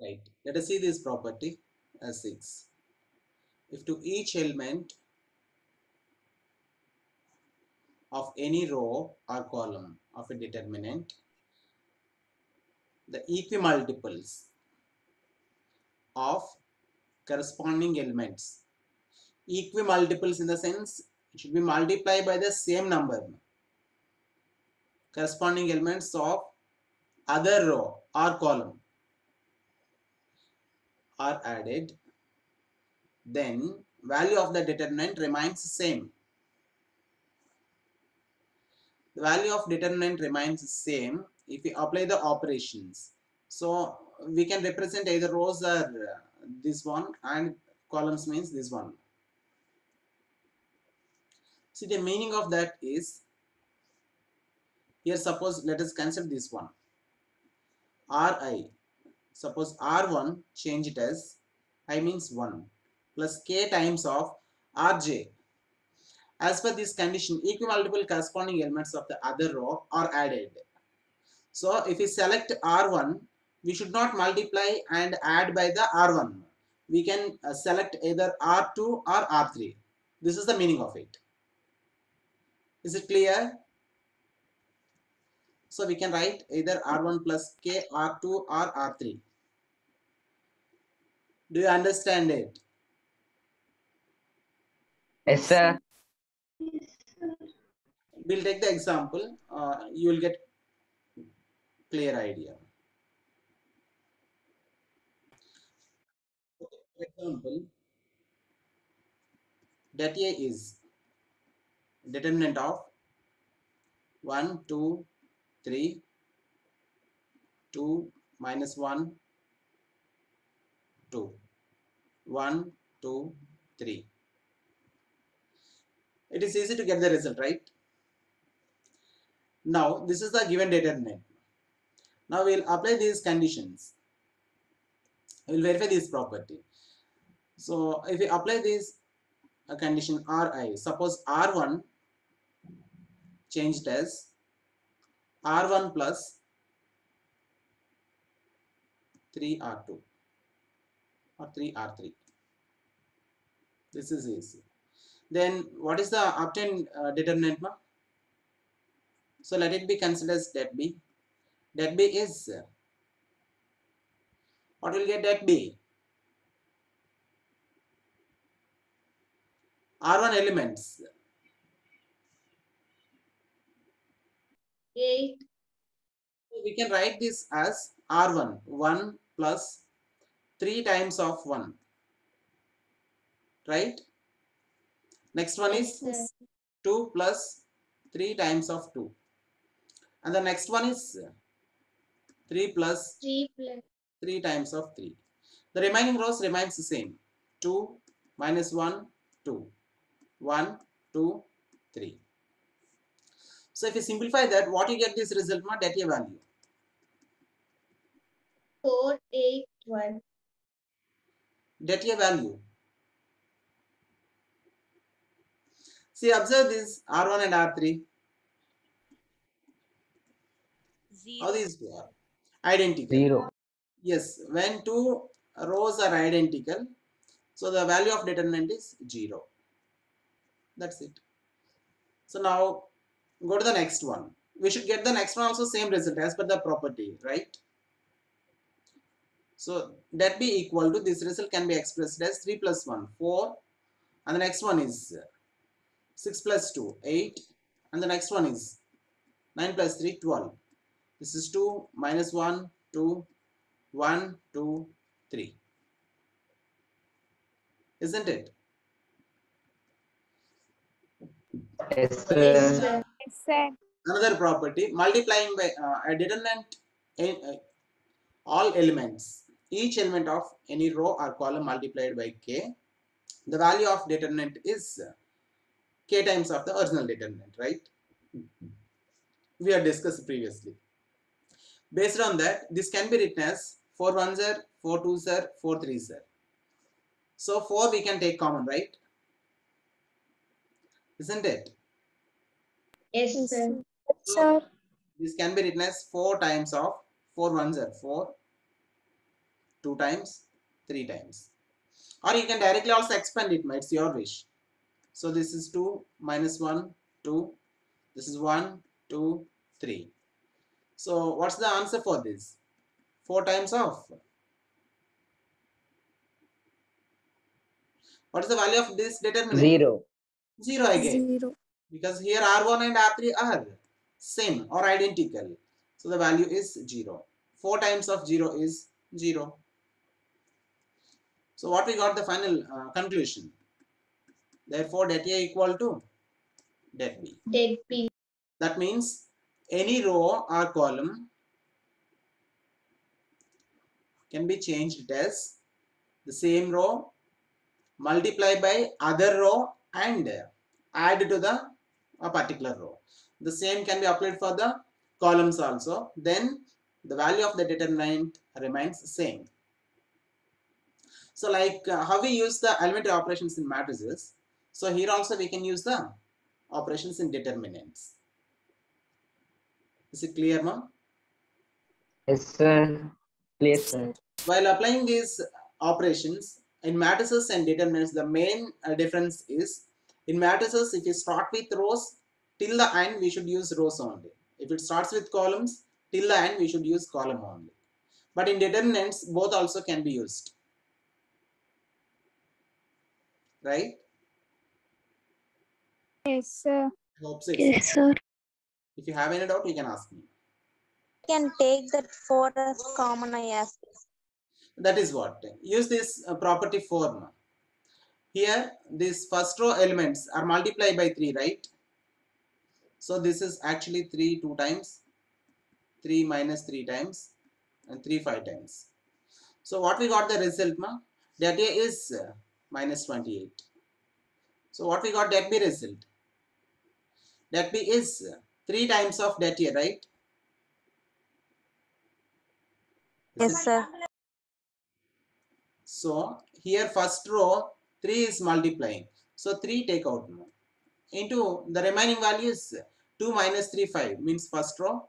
Right. Let us see this property as 6. If to each element of any row or column of a determinant, the equimultiples of corresponding elements. Equimultiples in the sense it should be multiplied by the same number. Corresponding elements of other row or column are added, then value of the determinant remains same. The value of determinant remains same if we apply the operations. So we can represent either rows or this one, and columns means this one. See, the meaning of that is, here suppose let us consider this one Ri. Suppose R1, change it as I means 1 plus k times of Rj. As per this condition, equimultiple corresponding elements of the other row are added. So if we select R1, we should not multiply and add by the R1. We can select either R2 or R3. This is the meaning of it. Is it clear? So we can write either R1 plus K, R2 or R3. Do you understand it? Yes, sir. We'll take the example. You will get clear idea. For example, that A is determinant of 1, 2, 3, 2, minus 1, 2, 1, 2, 3. It is easy to get the result, right? Now, this is the given determinant. Now, we'll apply these conditions. We'll verify this property. So, if we apply this condition Ri, suppose R1 changed as R1 plus 3R2 or 3R3. This is easy. Then what is the obtained determinant? So let it be considered as that B. That B is, what will get that B? R1 elements. 8. We can write this as R1, 1 plus 3 times of 1. Right? Next one is 2 plus 3 times of 2. And the next one is 3 plus 3 times of 3. The remaining rows remains the same. 2 minus 1, 2. 1, 2, 3. So if you simplify that, what you get this result? That a value. 4, 8, 12. That a value. See, observe this R1 and R3. How these are identical. 0. Yes, when two rows are identical, so the value of determinant is 0. That's it. So now go to the next one. We should get the next one also same result as per the property, right? So that be equal to, this result can be expressed as 3 plus 1, 4, and the next one is 6 plus 2, 8, and the next one is 9 plus 3, 12. This is 2 minus 1, 2, 1, 2, 3. Isn't it? Yes, sir. Yes, sir. Another property, multiplying by a determinant all elements, each element of any row or column multiplied by k. The value of determinant is k times of the original determinant, right? We have discussed previously. Based on that, this can be written as 4 1s are, 4 2s are, 4 3s are. So 4 we can take common, right? Isn't it? Yes, sir. So this can be written as 4 times of 4 1s are 4, 2 times, 3 times. Or you can directly also expand it, it's your wish. So this is 2 minus 1, 2. This is 1, 2, 3. So what's the answer for this? 4 times of. What is the value of this determinant? 0. 0 again. 0. Because here R1 and R3 are same or identical. So the value is 0. 4 times of 0 is 0. So what we got the final conclusion? Therefore, det A equal to det B. Det B. That means any row or column can be changed as the same row multiply by other row and add to the a particular row. The same can be applied for the columns also. Then the value of the determinant remains same. So like how we use the elementary operations in matrices. So here also we can use the operations in determinants. Is it clear, ma'am? Yes, sir. Clear, sir. While applying these operations in matrices and determinants, the main difference is in matrices, if you start with rows, till the end we should use rows only. If it starts with columns, till the end we should use column only. But in determinants, both also can be used. Right? Yes, sir. I hope so. Yes, sir. If you have any doubt, you can ask me. Can take that 4 as common, I ask. That is what. Use this property form. Here, these first row elements are multiplied by 3, right? So this is actually 3 2 times, 3 minus 3 times, and 3 5 times. So what we got the result, ma? That A is minus 28. So what we got that B result? That B is 3 times of that A, right? Yes, sir. So here first row 3 is multiplying. So 3 take out now. Into the remaining values 2 minus 3 5 means first row,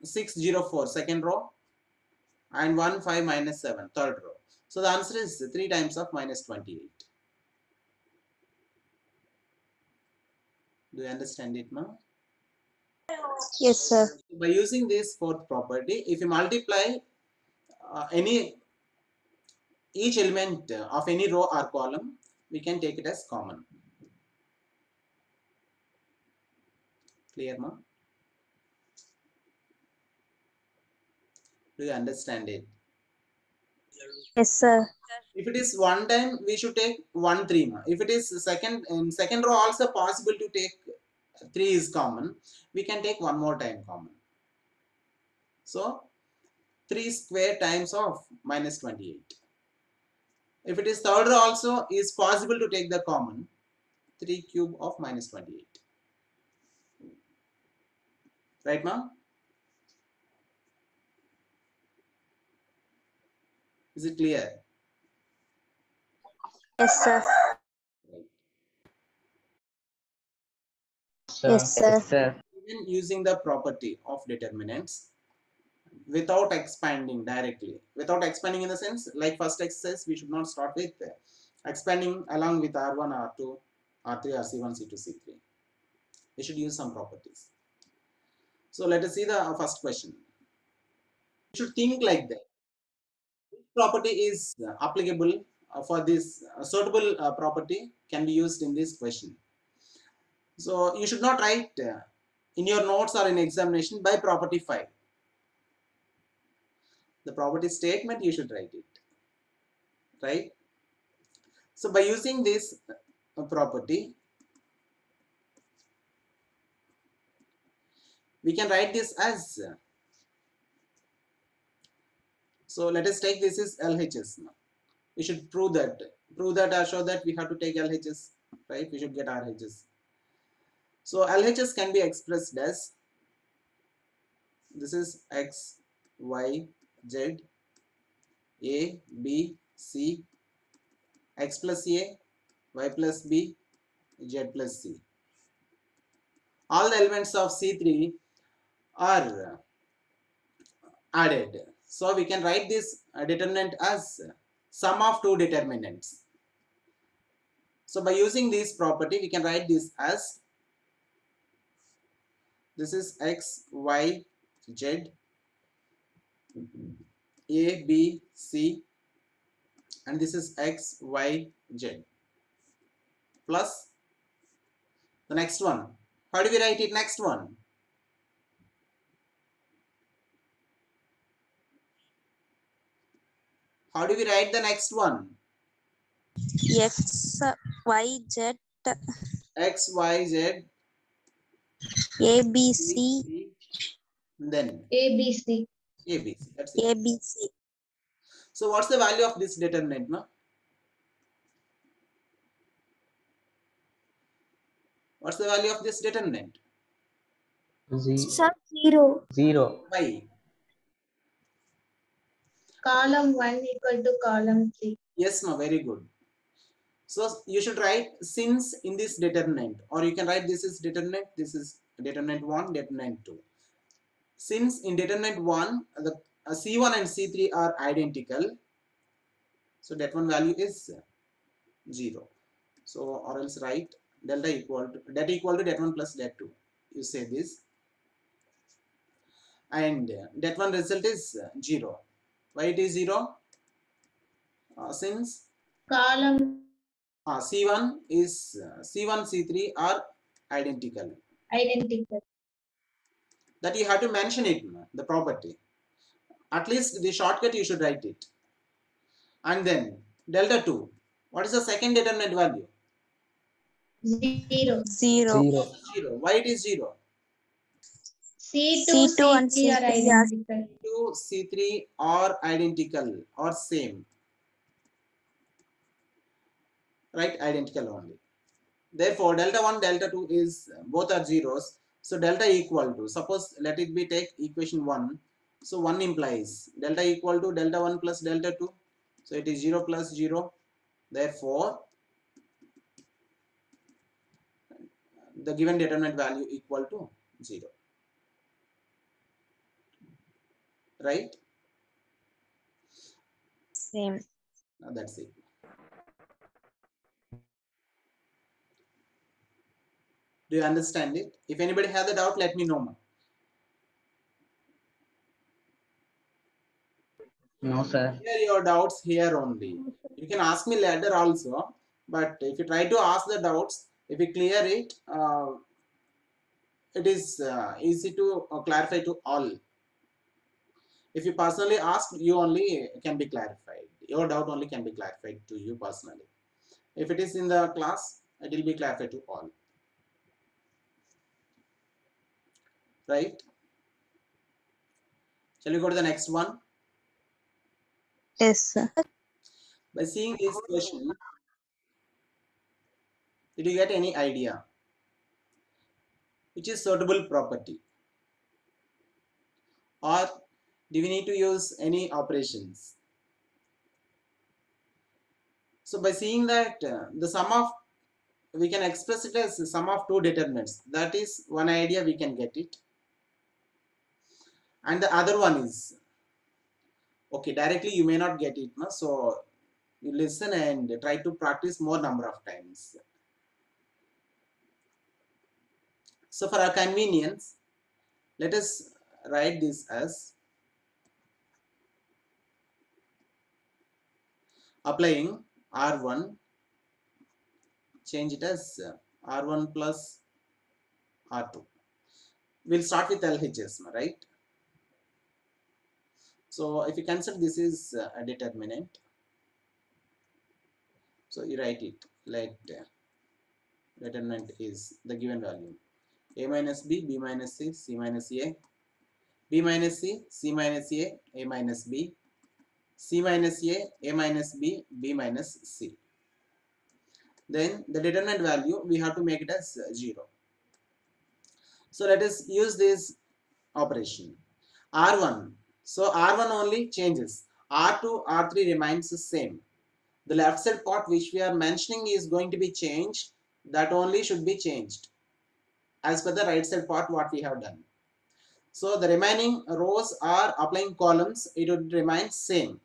604 second row, and 1 5 minus 7 third row. So the answer is 3 times of minus 28. Do you understand it now? Yes, sir. By using this fourth property, if you multiply each element of any row or column, we can take it as common. Clear, ma? Do you understand it? Yes, sir. If it is one time, we should take 1 3 ma. If it is in second row also possible to take 3 is common, we can take one more time common. So 3 square times of minus 28. If it is third row also is possible to take the common, 3 cube of minus 28. Right, ma'am? Is it clear? Yes, sir. Sir. Yes, sir. Yes, sir. Even using the property of determinants without expanding directly, without expanding in the sense like first exercise, we should not start with expanding along with R1, R2, R3, RC1, C2, C3. We should use some properties. So let us see the first question. We should think like that. Which property is applicable for this suitable property can be used in this question. So you should not write in your notes or in examination by property 5. The property statement you should write it, right? So by using this property, we can write this as, so let us take this is LHS now. We should prove that or show that we have to take LHS, right? We should get RHS. So LHS can be expressed as, this is X, Y, Z, A, B, C, X plus A, Y plus B, Z plus C. All the elements of C3 are added. So we can write this determinant as sum of two determinants. So by using this property, we can write this as, this is x, y, z, a, b, c, and this is x, y, z, plus the next one. How do we write it? Next one. How do we write the next one? X, Y, Z, X, Y, Z, A, B, C, C, C, then ABC. A, B, C. That's it. A, B, C. So what's the value of this determinant? No? What's the value of this determinant? Sir, 0. 0. Why? Column 1 equal to column 3. Yes, no, very good. So you should write since in this determinant, or you can write this is determinant, this is determinant 1, determinant 2. Since in determinant 1, the C1 and C3 are identical, so that one value is 0. So or else write delta equal to that one plus that 2. You say this, and that one result is 0. Why it is 0? Since Column C1 is C1 C3 are identical. identical. That you have to mention it, the property. At least the shortcut you should write it. And then delta 2. What is the second determinant value? 0. 0. 0. 0. Why it is 0? C2, C2 and C3 are C3 are identical. 2, C3 are identical or same. Right? Identical only. Therefore, delta 1, delta 2 is both are zeros. So delta equal to, suppose let it be take equation 1. So 1 implies delta equal to delta 1 plus delta 2. So it is 0 plus 0. Therefore, the given determinant value equal to 0. Right? Same. That's it. Do you understand it? If anybody has a doubt, let me know. No, sir. Clear your doubts here only. You can ask me later also, but if you try to ask the doubts, if you clear it, it is easy to clarify to all. If you personally ask, you only can be clarified. Your doubt only can be clarified to you personally. If it is in the class, it will be clarified to all. Right? Shall we go to the next one? Yes, sir. By seeing this question, did you get any idea? Which is suitable property? Or do we need to use any operations? So by seeing that the sum of, we can express it as the sum of two determinants. That is one idea we can get it. And the other one is, okay, directly you may not get it. No? So you listen and try to practice more number of times. So for our convenience, let us write this as applying R1, change it as R1 plus R2. We'll start with LHS, right? So if you consider this is a determinant, so you write it like determinant is the given value a minus b, b minus c, c minus a, b minus c, c minus a minus b, c minus a minus b, b minus c. Then the determinant value we have to make it as 0. So let us use this operation. R1. So R1 only changes. R2, R3 remains the same. The left side part which we are mentioning is going to be changed. That only should be changed as per the right side part what we have done. So the remaining rows are applying columns, it would remain same.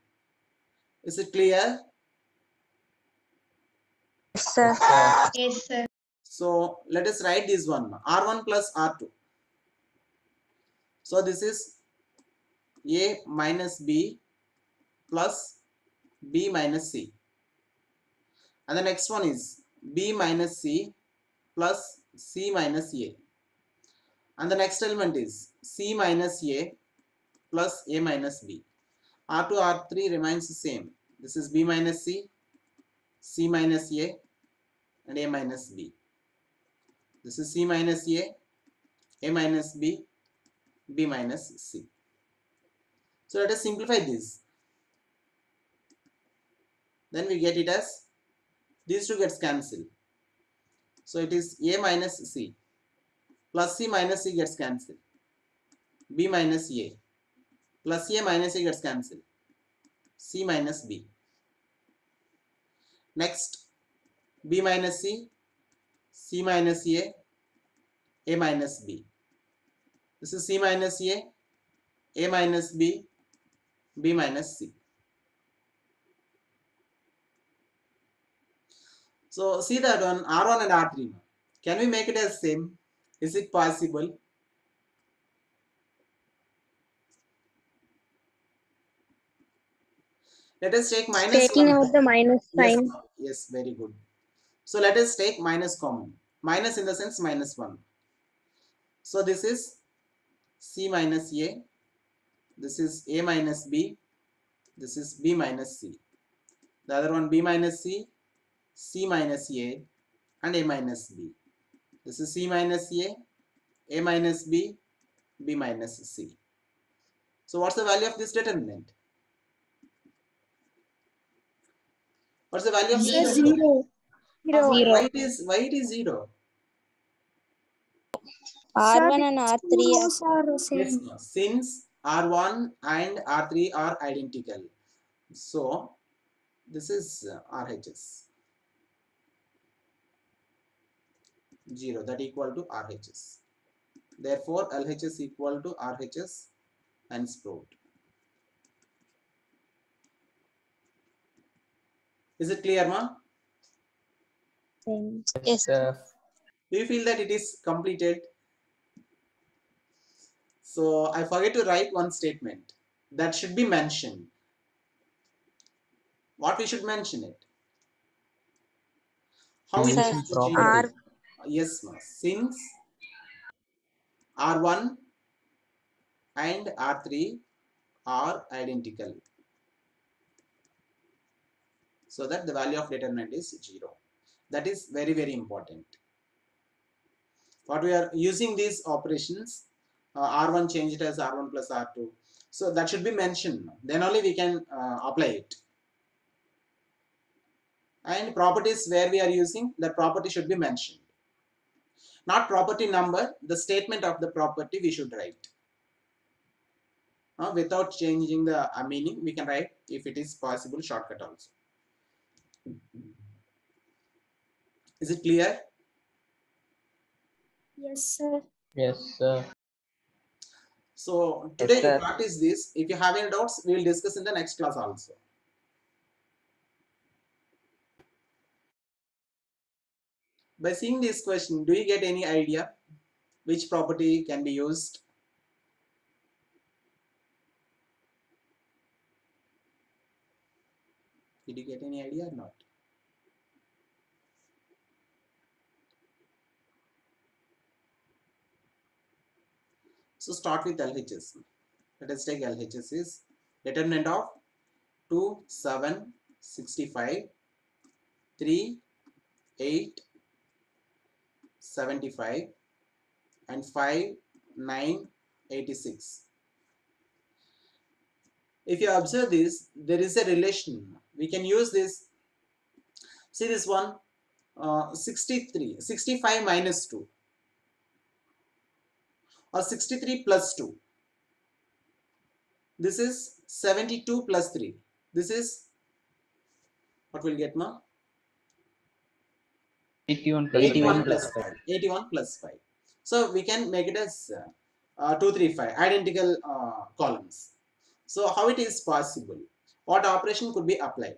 Is it clear? Yes, sir. Yes, sir. So let us write this one, R1 plus R2. So this is A minus B plus B minus C. And the next one is B minus C plus C minus A. And the next element is C minus A plus A minus B. R2, R3 remains the same. This is B minus C minus A, and A minus B. This is C minus A minus B, B minus C. So let us simplify this. Then we get it as, these two gets cancelled. So it is A minus C plus C minus C gets cancelled. B minus A plus A minus A gets cancelled. C minus B. Next, B minus C minus A minus B. This is C minus A minus B, B minus C. So see that one, R1 and R3. Can we make it as same? Is it possible? Let us take minus Taking 1. out the minus Yes, sign. yes, very good. So let us take minus common. Minus in the sense minus 1. So this is C minus A. This is A minus B. This is B minus C. The other one B minus C minus A, and A minus B. This is C minus A minus B, B minus C. So what's the value of this determinant? What's the value of this Zero. determinant? Zero. Why it is 0? R1 and R3 are Yes, no. Since R1 and R3 are identical. So this is RHS. 0, that equal to RHS. Therefore LHS equal to RHS and proved. Is it clear, ma? same. Yes. Sir. Do you feel that it is completed? So I forget to write one statement that should be mentioned. What we should mention it? How it Mention is property. generated? Yes, ma. Since R1 and R3 are identical, so that the value of determinant is 0. That is very, very important. What we are using these operations, R1 change it as R1 plus R2. So that should be mentioned. Then only we can apply it. And properties where we are using, the property should be mentioned. Not property number, the statement of the property we should write. Without changing the meaning, we can write, if it is possible, shortcut also. Is it clear? Yes, sir. Yes, sir. So today Yes, you sir. practice this. If you have any doubts, we will discuss in the next class also. By seeing this question, do you get any idea which property can be used? Did you get any idea or not? So start with LHS. Let us take LHS is determinant of 2, 7, 65, 3, 8, 75, and 5, 9, 86. If you observe this, there is a relation. We can use this. See this one, 65 minus 2, or 63 plus 2. This is 72 plus 3. This is, what will get, ma? 81 plus 81 5. plus 5. 81 plus 5. So we can make it as 2, 3, 5 identical columns. So how it is possible? What operation could be applied?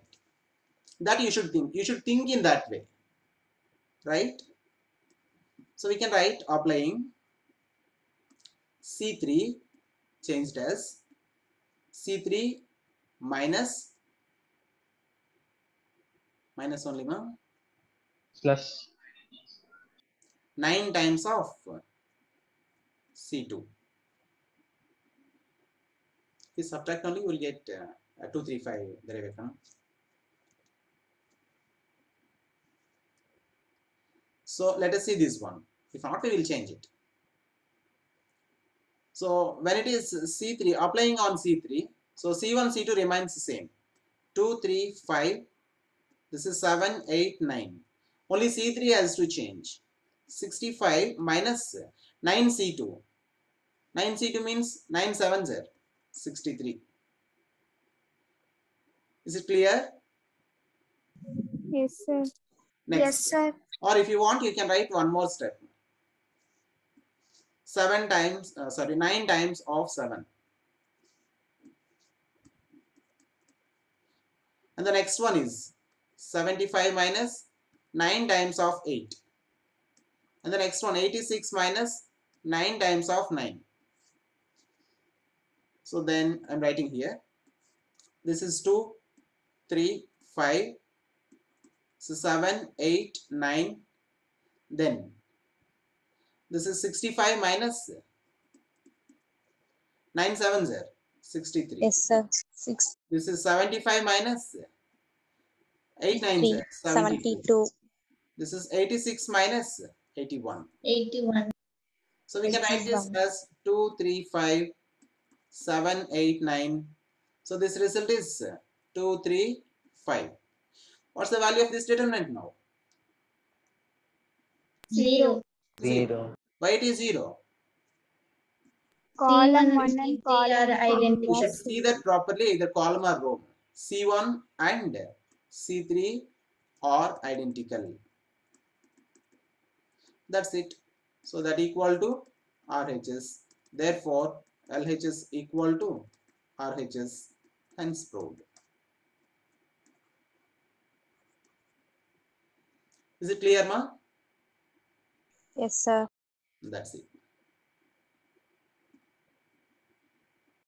That you should think. You should think in that way, right? So we can write applying C3 changed as C3 minus only now Plus 9 times of C2. If you subtract only, you will get 2, 3, 5 derivation. So let us see this one. If not, we will change it. So when it is C3, applying on C3, so C1, C2 remains the same. 2, 3, 5. This is 7, 8, 9. Only C3 has to change. 65 minus 9 C2. 9 C2 means 9 7s are 63. Is it clear? Yes, sir. Next. Yes, sir. Or if you want, you can write one more step. 9 times of 7. And the next one is 75 minus 9 times of 8. And the next one 86 minus 9 times of 9. So then I'm writing here. This is 2, 3, 5. So 7, 8, 9. Then this is 65 minus 9 7s are 63. Yes, sir. 6, This is 75 minus 8 9s 3, are 72. 72. This is 86 minus 81. 81. So we can write this 81. as 2, 3, 5, 7, 8, 9. So this result is 2, 3, 5. What's the value of this determinant now? 0. 0. Why it is 0? Column C1 1 and and C3 column are 2. You identical. should see that properly, either column or row. C1 and C3 are identical. That's it. So that equal to RHS. Therefore, LHS equal to RHS, hence proved. Is it clear, ma? Yes, sir. That's it.